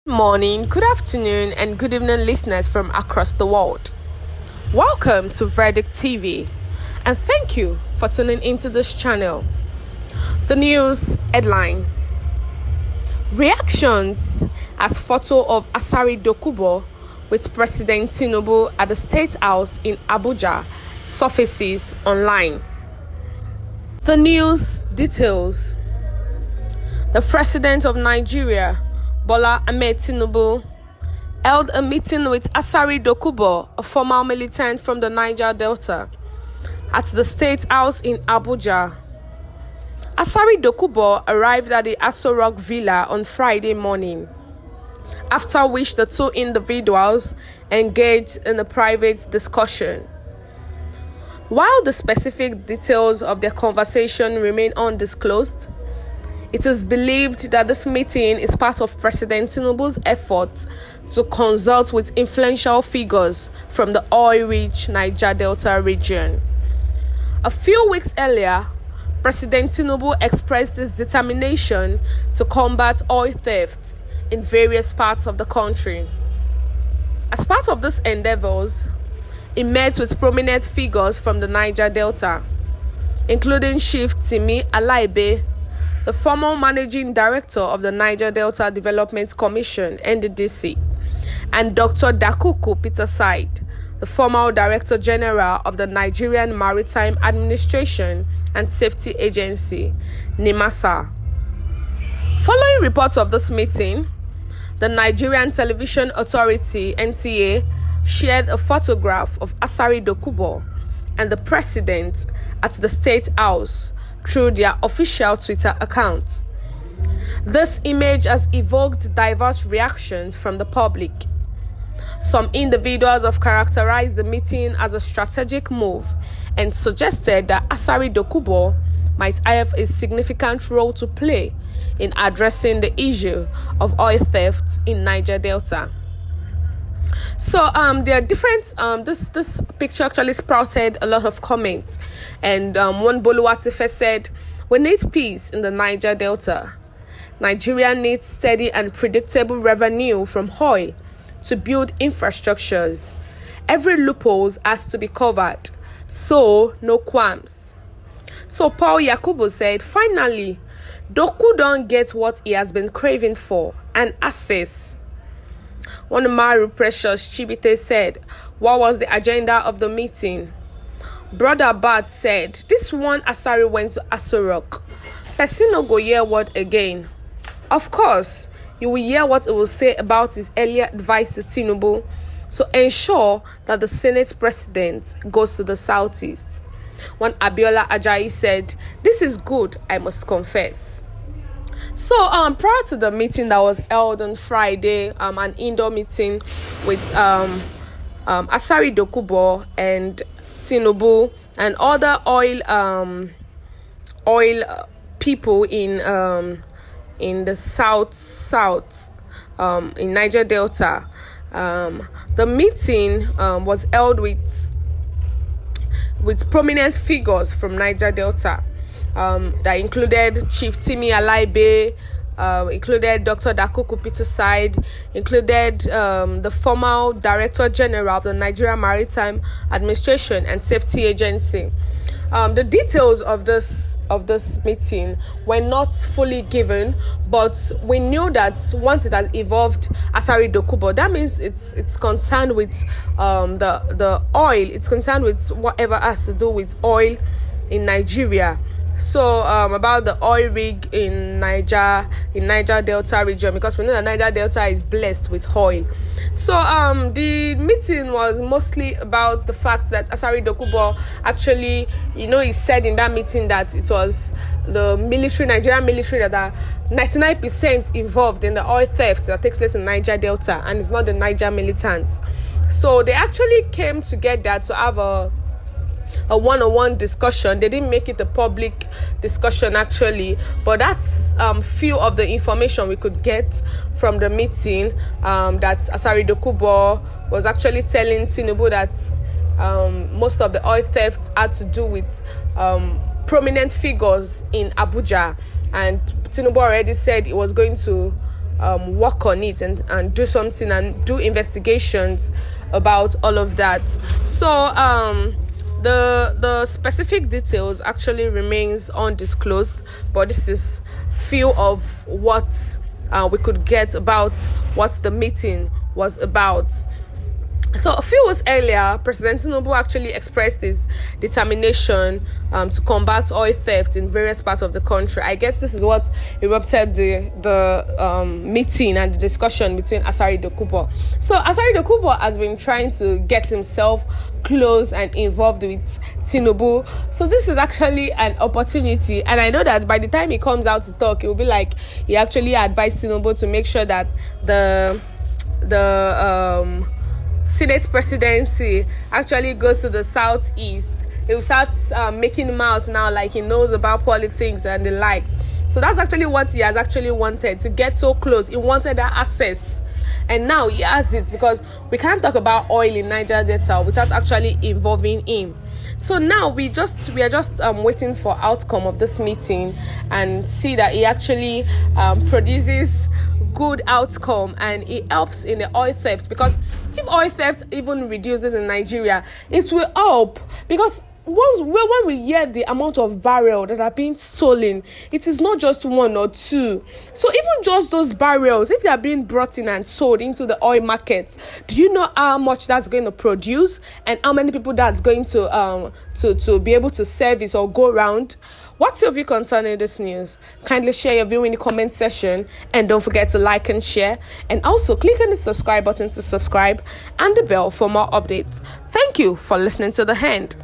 Morning, good afternoon, and good evening, listeners from across the world. Welcome to Verdict TV, and thank you for tuning into this channel. The news headline: Reactions as photo of Asari Dokubo with President Tinubu at the State House in Abuja surfaces online. The news details: The President of Nigeria, Bola Ahmed Tinubu, held a meeting with Asari Dokubo, a former militant from the Niger Delta, at the State House in Abuja. Asari Dokubo arrived at the Asari Villa on Friday morning, after which the two individuals engaged in a private discussion. While the specific details of their conversation remain undisclosed, it is believed that this meeting is part of President Tinubu's effort to consult with influential figures from the oil-rich Niger Delta region. A few weeks earlier, President Tinubu expressed his determination to combat oil theft in various parts of the country. As part of these endeavors, he met with prominent figures from the Niger Delta, including Chief Timi Alaibe, the former managing director of the Niger Delta Development Commission (NDDC), and Dr. Dokubo Peter, the former Director General of the Nigerian Maritime Administration and Safety Agency (NIMASA). Following reports of this meeting, the Nigerian Television Authority (NTA) shared a photograph of Asari Dokubo and the president at the State House through their official Twitter account. This image has evoked diverse reactions from the public. Some individuals have characterized the meeting as a strategic move and suggested that Asari Dokubo might have a significant role to play in addressing the issue of oil theft in Niger Delta. So there are different this picture actually sprouted a lot of comments, and one Boluwatife said, "We need peace in the Niger Delta. Nigeria needs steady and predictable revenue from oil to build infrastructures. Every loophole has to be covered, so no qualms." So Paul Yakubu said, "Finally, Doku don't get what he has been craving for, and access." One Maru Precious Chibite said, "What was the agenda of the meeting?" Brother Bat said, "This one Asari went to Asorok. Person no go hear word again. Of course, you will hear what he will say about his earlier advice to Tinubu to ensure that the Senate president goes to the southeast." One Abiola Ajayi said, "This is good, I must confess." So prior to the meeting that was held on Friday, an indoor meeting with Asari Dokubo and Tinubu and other oil people in the south in Niger Delta. The meeting was held with prominent figures from Niger Delta. That included Chief Timi Alaibe, included Dr. Dokubo Peter, included the former Director General of the Nigerian Maritime Administration and Safety Agency. The details of this meeting were not fully given, but we knew that once it has evolved Asari Dokubo, that means it's concerned with the oil. It's concerned with whatever has to do with oil in Nigeria. So about the oil rig in Niger Delta region, because we know that Niger Delta is blessed with oil. So the meeting was mostly about the fact that Asari Dokubo actually, he said in that meeting that it was the Nigerian military that are 99% involved in the oil theft that takes place in Niger Delta, and it's not the Niger militants. So they actually came together to have a one-on-one discussion. They didn't make it a public discussion actually, but that's few of the information we could get from the meeting, that Asari Dokubo was actually telling Tinubu that most of the oil theft had to do with prominent figures in Abuja, and Tinubu already said he was going to work on it and do something and do investigations about all of that. So the specific details actually remains undisclosed, but this is few of what we could get about what the meeting was about. So a few weeks earlier, President Tinubu actually expressed his determination to combat oil theft in various parts of the country. I guess this is what erupted the meeting and the discussion between Asari Dokubo. So Asari Dokubo has been trying to get himself close and involved with Tinubu. So this is actually an opportunity, and I know that by the time he comes out to talk, it will be like he actually advised Tinubu to make sure that the Senate presidency actually goes to the southeast. He will start making mouths now like he knows about politics and the likes. So that's actually what he has actually wanted, to get so close. He wanted that access, and now he has it, because we can't talk about oil in Niger Delta without actually involving him. So now we are just waiting for outcome of this meeting and see that he actually produces good outcome and it helps in the oil theft, because if oil theft even reduces in Nigeria, it will help, because when we hear the amount of barrels that are being stolen, it is not just one or two. So even just those barrels, if they are being brought in and sold into the oil market, do you know how much that's going to produce and how many people that's going to be able to service or go around? What's your view concerning this news? Kindly share your view in the comment section, and don't forget to like and share, and also click on the subscribe button to subscribe and the bell for more updates. Thank you for listening to The Hand.